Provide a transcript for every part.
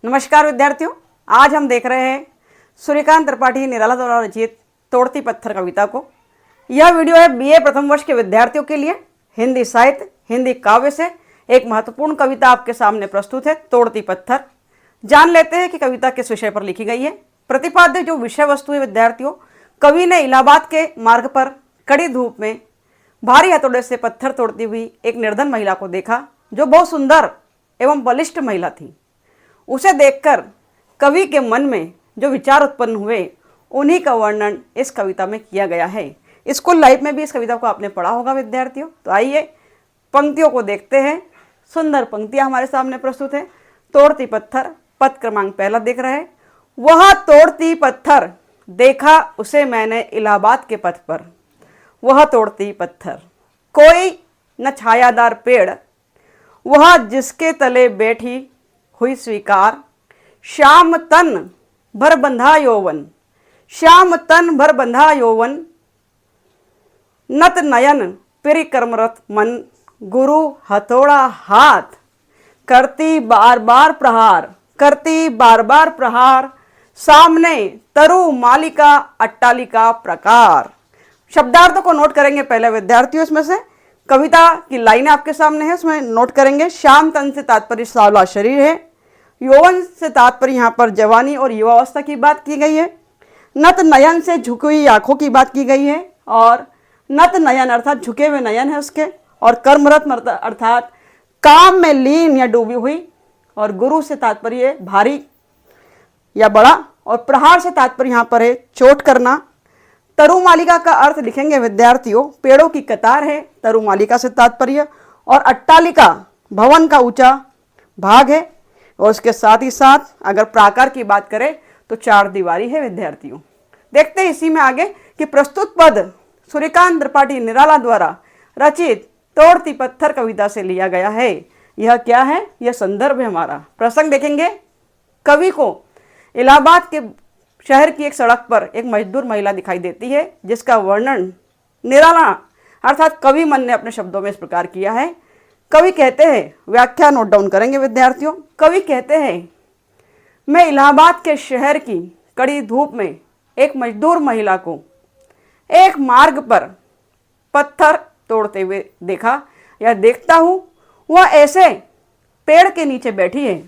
नमस्कार विद्यार्थियों, आज हम देख रहे हैं सूर्यकांत त्रिपाठी निराला द्वारा रचित तोड़ती पत्थर कविता को। यह वीडियो है बीए प्रथम वर्ष के विद्यार्थियों के लिए। हिंदी साहित्य, हिंदी काव्य से एक महत्वपूर्ण कविता आपके सामने प्रस्तुत है, तोड़ती पत्थर। जान लेते हैं कि कविता किस विषय पर लिखी गई है। प्रतिपाद्य जो विषय वस्तु है विद्यार्थियों, कवि ने इलाहाबाद के मार्ग पर कड़ी धूप में भारी हथौड़े से पत्थर तोड़ती हुई एक निर्धन महिला को देखा, जो बहुत सुंदर एवं बलिष्ठ महिला थी। उसे देखकर कवि के मन में जो विचार उत्पन्न हुए, उन्हीं का वर्णन इस कविता में किया गया है। स्कूल लाइफ में भी इस कविता को आपने पढ़ा होगा विद्यार्थियों। तो आइए पंक्तियों को देखते हैं। सुंदर पंक्तियां हमारे सामने प्रस्तुत है। तोड़ती पत्थर, पद क्रमांक पहला देख रहे हैं। वह तोड़ती पत्थर, देखा उसे मैंने इलाहाबाद के पथ पर। वह तोड़ती पत्थर, कोई न छायादार पेड़, वह जिसके तले बैठी हुई स्वीकार। श्याम तन भर बंधा यौवन, श्याम तन भर बंधा यौवन, नत नयन पिरी कर्मरत मन, गुरु हथौड़ा हाथ, करती बार बार प्रहार, करती बार बार प्रहार, सामने तरु मालिका अट्टालिका प्रकार। शब्दार्थों को नोट करेंगे पहले विद्यार्थियों। इसमें से कविता की लाइनें आपके सामने है, उसमें नोट करेंगे। श्याम तन से तात्पर्य सावला शरीर है। यौवन से तात्पर्य यहाँ पर जवानी और युवावस्था की बात की गई है। नत नयन से झुकी हुई आंखों की बात की गई है, और नत नयन अर्थात झुके हुए नयन है उसके, और कर्मरत अर्थात काम में लीन या डूबी हुई, और गुरु से तात्पर्य भारी या बड़ा, और प्रहार से तात्पर्य यहाँ पर है चोट करना। तरुमालिका का अर्थ लिखेंगे विद्यार्थियों, पेड़ों की कतार है तरुमालिका से तात्पर्य, और अट्टालिका भवन का ऊंचा भाग है, और उसके साथ ही साथ अगर प्राकार की बात करें तो चार दीवारी है विद्यार्थियों। देखते हैं इसी में आगे कि प्रस्तुत पद सूर्यकांत त्रिपाठी निराला द्वारा रचित तोड़ती पत्थर कविता से लिया गया है। यह क्या है? यह संदर्भ है हमारा। प्रसंग देखेंगे। कवि को इलाहाबाद के शहर की एक सड़क पर एक मजदूर महिला दिखाई देती है, जिसका वर्णन निराला अर्थात कवि मन ने अपने शब्दों में इस प्रकार किया है। कवि कहते हैं, व्याख्या नोट डाउन करेंगे विद्यार्थियों। कवि कहते हैं, मैं इलाहाबाद के शहर की कड़ी धूप में एक मजदूर महिला को एक मार्ग पर पत्थर तोड़ते हुए देखा या देखता हूँ। वह ऐसे पेड़ के नीचे बैठी है,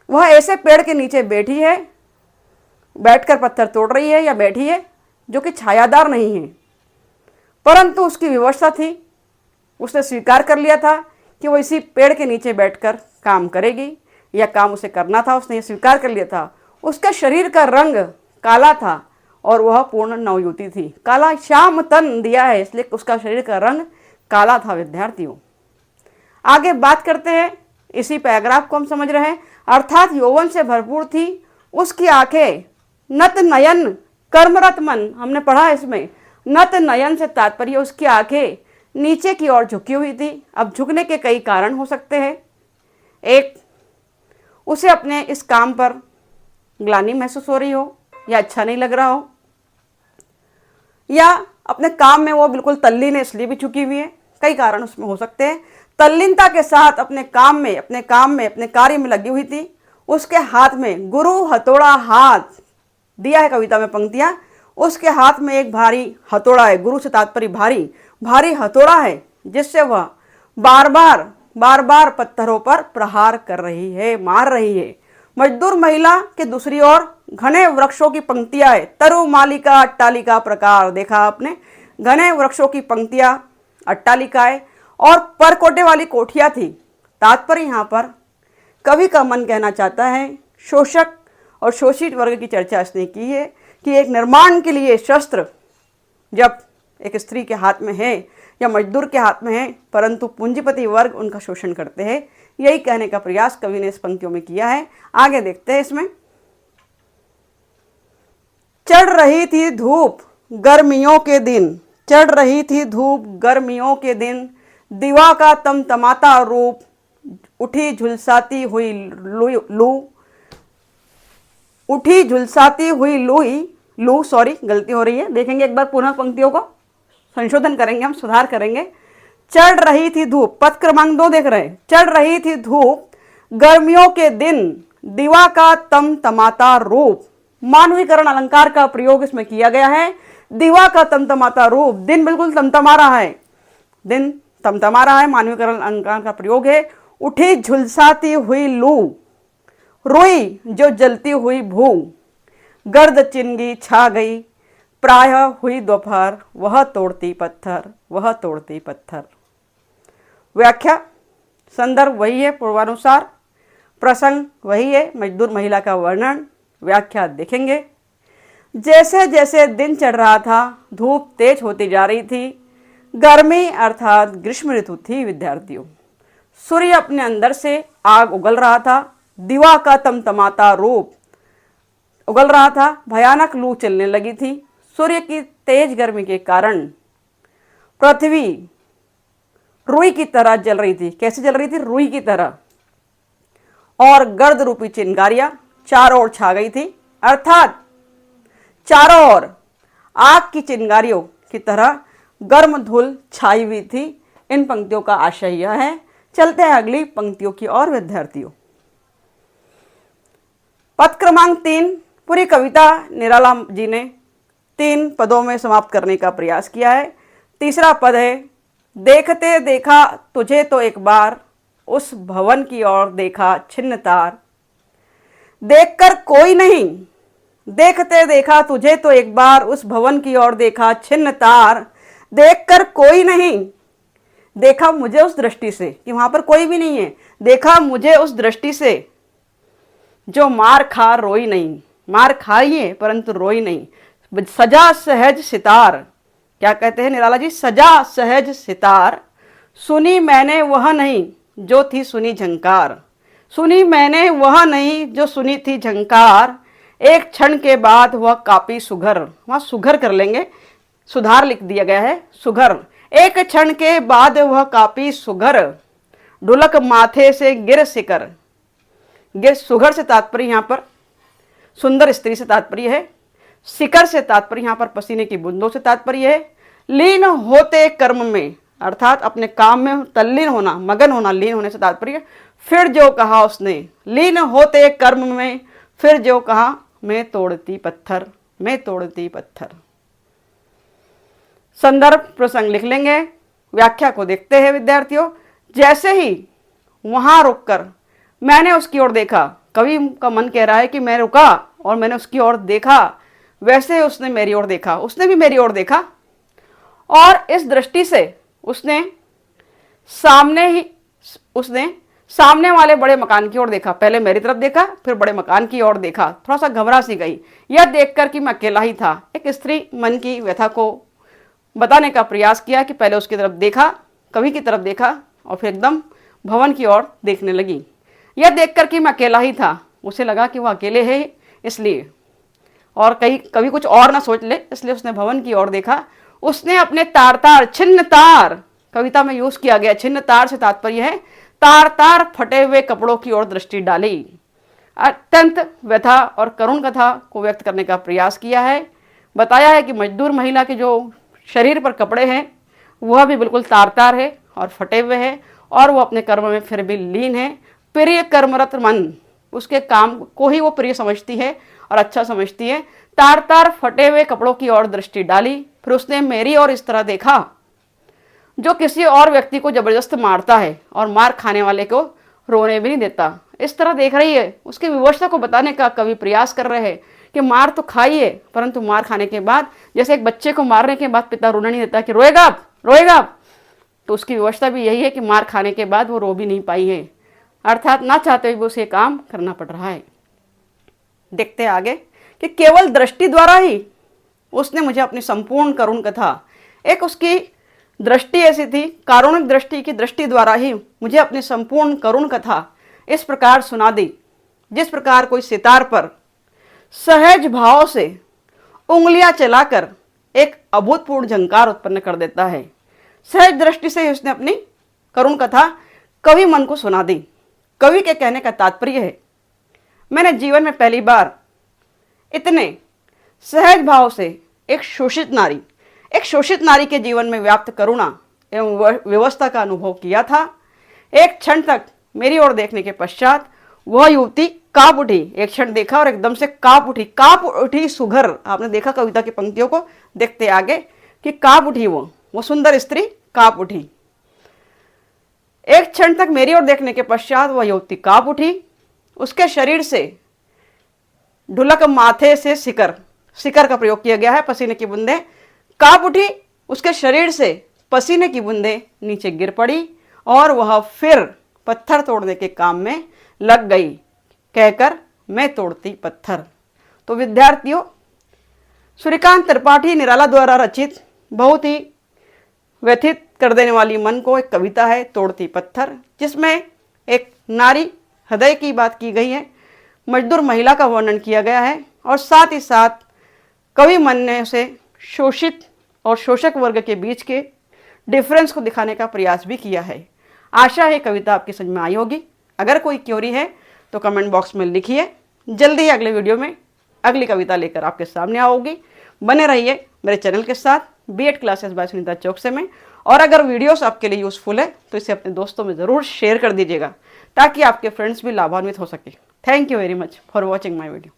वह ऐसे पेड़ के नीचे बैठी है, बैठकर पत्थर तोड़ रही है या बैठी है, जो कि छायादार नहीं है, परंतु उसकी व्यवस्था थी। उसने स्वीकार कर लिया था कि वो इसी पेड़ के नीचे बैठकर काम करेगी, या काम उसे करना था, उसने ये स्वीकार कर लिया था। उसके शरीर का रंग काला था और वह पूर्ण नवयुवती थी। काला श्याम तन दिया है, इसलिए उसका शरीर का रंग काला था विद्यार्थियों। आगे बात करते हैं, इसी पैराग्राफ को हम समझ रहे हैं। अर्थात यौवन से भरपूर थी उसकी आंखें, नत नयन कर्मरत मन, हमने पढ़ा इसमें। नत नयन से तात्पर्य उसकी आंखें नीचे की ओर झुकी हुई थी। अब झुकने के कई कारण हो सकते हैं। एक, उसे अपने इस काम पर ग्लानि महसूस हो रही हो, या अच्छा नहीं लग रहा हो, या अपने काम में वो बिल्कुल तल्लीन है इसलिए भी झुकी हुई है। कई कारण उसमें हो सकते हैं। तल्लीनता के साथ अपने कार्य में लगी हुई थी। उसके हाथ में गुरु हथौड़ा हाथ दिया है कविता में पंक्तियां। उसके हाथ में एक भारी हथौड़ा है, गुरु से तात्पर्य भारी हथौड़ा है, जिससे वह बार बार पत्थरों पर प्रहार कर रही है, मार रही है। मजदूर महिला के दूसरी ओर घने वृक्षों की पंक्तियां है, तरु मालिका अट्टालिका प्रकार। देखा आपने, घने वृक्षों की पंक्तियां, अट्टालिकाएं और परकोटे वाली कोठियां थी। तात्पर्य यहाँ पर कवि का मन कहना चाहता है, शोषक और शोषित वर्ग की चर्चा इसने की है कि एक निर्माण के लिए शस्त्र जब एक स्त्री के हाथ में है या मजदूर के हाथ में है, परंतु पूंजीपति वर्ग उनका शोषण करते हैं। यही कहने का प्रयास कवि ने इस पंक्तियों में किया है। आगे देखते हैं इसमें। चढ़ रही थी धूप गर्मियों के दिन, चढ़ रही थी धूप गर्मियों के दिन, दीवा का तमतमाता रूप, उठी झुलसाती हुई लू, उठी झुलसाती हुई लू, सॉरी गलती हो रही है, देखेंगे एक बार पुनः पंक्तियों को, संशोधन करेंगे हम, सुधार करेंगे। चढ़ रही थी धूप, पद क्रमांक 2 देख रहे हैं। चढ़ रही थी धूप गर्मियों के दिन, दीवा का तमतमाता रूप, मानवीकरण अलंकार का प्रयोग इसमें किया गया है। दीवा का तमतमाता रूप, दिन बिल्कुल तमतमा रहा है, दिन तमतमा रहा है, मानवीकरण अलंकार का प्रयोग है। उठी झुलसाती हुई लू, रोई जो जलती हुई भू, गर्द चिनगी छा गई, प्रायः हुई दोपहर, वह तोड़ती पत्थर, वह तोड़ती पत्थर। व्याख्या, संदर्भ वही है पूर्वानुसार, प्रसंग वही है, मजदूर महिला का वर्णन। व्याख्या देखेंगे। जैसे जैसे दिन चढ़ रहा था, धूप तेज होती जा रही थी, गर्मी अर्थात ग्रीष्म ऋतु थी विद्यार्थियों। सूर्य अपने अंदर से आग उगल रहा था, दीवा का तमतमाता रूप उगल रहा था, भयानक लू चलने लगी थी। सूर्य की तेज गर्मी के कारण पृथ्वी रुई की तरह जल रही थी। कैसे जल रही थी? रुई की तरह। और गर्द रूपी चिंगारियां चारों ओर छा गई थी, अर्थात चारों ओर आग की चिंगारियों की तरह गर्म धूल छाई हुई थी। इन पंक्तियों का आशय यह है। चलते हैं अगली पंक्तियों की ओर विद्यार्थियों। पद क्रमांक 3, पूरी कविता निराला जी ने 3 पदों में समाप्त करने का प्रयास किया है। तीसरा पद है, देखते देखा तुझे तो एक बार, उस भवन की ओर देखा छिन्न तार। देखकर कोई नहीं, देखते देखा तुझे तो एक बार, उस भवन की ओर देखा छिन्न तार। देखकर कोई नहीं, देखा मुझे उस दृष्टि से कि वहां पर कोई भी नहीं है, देखा मुझे उस दृष्टि से जो मार खा रोई नहीं। मार खाई है परंतु रोई नहीं। सजा सहज सितार, क्या कहते हैं निराला जी? सजा सहज सितार। सुनी मैंने वह नहीं जो थी सुनी झंकार, सुनी मैंने वह नहीं जो सुनी थी झंकार। एक क्षण के बाद वह कापी सुघर, वहां सुघर कर लेंगे, सुधार लिख दिया गया है, सुघर। एक क्षण के बाद वह कापी सुघर, ढुलक माथे से गिर सिकर। गिर, सुघर से तात्पर्य यहाँ पर सुंदर स्त्री से तात्पर्य है, शिकर से तात्पर्य यहाँ पर पसीने की बूंदों से तात्पर्य है। लीन होते कर्म में, अर्थात अपने काम में तल्लीन होना, मगन होना, लीन होने से तात्पर्य। फिर जो कहा उसने, लीन होते कर्म में, फिर जो कहा, मैं तोड़ती पत्थर, मैं तोड़ती पत्थर। संदर्भ प्रसंग लिख लेंगे। व्याख्या को देखते हैं विद्यार्थियों। जैसे ही वहां रुककर मैंने उसकी ओर देखा, कवि का मन कह रहा है कि मैं रुका और मैंने उसकी ओर देखा, वैसे उसने मेरी ओर देखा, उसने भी मेरी ओर देखा। और इस दृष्टि से उसने सामने वाले बड़े मकान की ओर देखा। पहले मेरी तरफ देखा, फिर बड़े मकान की ओर देखा। थोड़ा सा घबरा सी गई, यह देखकर कि मैं अकेला ही था। एक स्त्री मन की व्यथा को बताने का प्रयास किया कि पहले उसकी तरफ देखा, कवि की तरफ देखा, और फिर एकदम भवन की ओर देखने लगी। यह देखकर कि मैं अकेला ही था, उसे लगा कि वह अकेले है, इसलिए, और कभी कुछ और ना सोच ले, इसलिए उसने भवन की ओर देखा। उसने अपने तार तार, छिन्न तार कविता में यूज किया गया, छिन्न तार से तात्पर्य है तार तार फटे हुए कपड़ों की ओर दृष्टि डाली। अत्यंत व्यथा और करुण कथा को व्यक्त करने का प्रयास किया है। बताया है कि मजदूर महिला के जो शरीर पर कपड़े हैं वह भी बिल्कुल तार तार है और फटे हुए हैं, और वो अपने कर्म में फिर भी लीन है। प्रिय कर्मरत मन, उसके काम को ही वो प्रिय समझती है और अच्छा समझती है। तार तार फटे हुए कपड़ों की ओर दृष्टि डाली, फिर उसने मेरी ओर इस तरह देखा जो किसी और व्यक्ति को जबरदस्त मारता है और मार खाने वाले को रोने भी नहीं देता। इस तरह देख रही है। उसकी विवशता को बताने का कवि प्रयास कर रहे हैं कि मार तो खाई है, परंतु मार खाने के बाद, जैसे एक बच्चे को मारने के बाद पिता रोने नहीं देता कि रोएगा आप, रोएगा आप, तो उसकी विवशता भी यही है कि मार खाने के बाद वो रो भी नहीं पाई है, अर्थात ना चाहते हुए उसे काम करना पड़ रहा है। देखते हैं आगे कि केवल दृष्टि द्वारा ही उसने मुझे अपनी संपूर्ण करुण कथा, एक उसकी दृष्टि ऐसी थी, कारुणिक दृष्टि की दृष्टि द्वारा ही मुझे अपनी संपूर्ण करुण कथा इस प्रकार सुना दी, जिस प्रकार कोई सितार पर सहज भाव से उंगलियां चलाकर एक अभूतपूर्व झंकार उत्पन्न कर देता है। सहज दृष्टि से उसने अपनी करुण कथा कवि मन को सुना दी। कवि के कहने का तात्पर्य है, मैंने जीवन में पहली बार इतने सहज भाव से एक शोषित नारी के जीवन में व्याप्त करुणा एवं व्यवस्था का अनुभव किया था। एक क्षण तक मेरी ओर देखने के पश्चात वह युवती कांप उठी, एक क्षण देखा और एकदम से कांप उठी सुघर। आपने देखा कविता की पंक्तियों को देखते आगे कि कांप उठी वो सुंदर स्त्री कांप उठी। एक क्षण तक मेरी ओर देखने के पश्चात वह युवती कांप उठी, उसके शरीर से ढुलक माथे से सिकर का प्रयोग किया गया है, पसीने की बूंदें कांप उठी, उसके शरीर से पसीने की बूंदें नीचे गिर पड़ी और वह फिर पत्थर तोड़ने के काम में लग गई, कहकर मैं तोड़ती पत्थर। तो विद्यार्थियों, सूर्यकांत त्रिपाठी निराला द्वारा रचित बहुत ही व्यथित कर देने वाली मन को एक कविता है तोड़ती पत्थर, जिसमें एक नारी हृदय की बात की गई है, मजदूर महिला का वर्णन किया गया है और साथ ही साथ कवि मन ने उसे शोषित और शोषक वर्ग के बीच के डिफरेंस को दिखाने का प्रयास भी किया है। आशा है कविता आपकी समझ में आई होगी। अगर कोई क्वेरी है तो कमेंट बॉक्स में लिखिए। जल्दी ही अगले वीडियो में अगली कविता लेकर आपके सामने आओगी। बने रहिए मेरे चैनल के साथ, B.Ed classes bye Sunita Chouksey में। और अगर वीडियोस आपके लिए यूजफुल है तो इसे अपने दोस्तों में ज़रूर शेयर कर दीजिएगा ताकि आपके फ्रेंड्स भी लाभान्वित हो सके। Thank you very much for watching my video.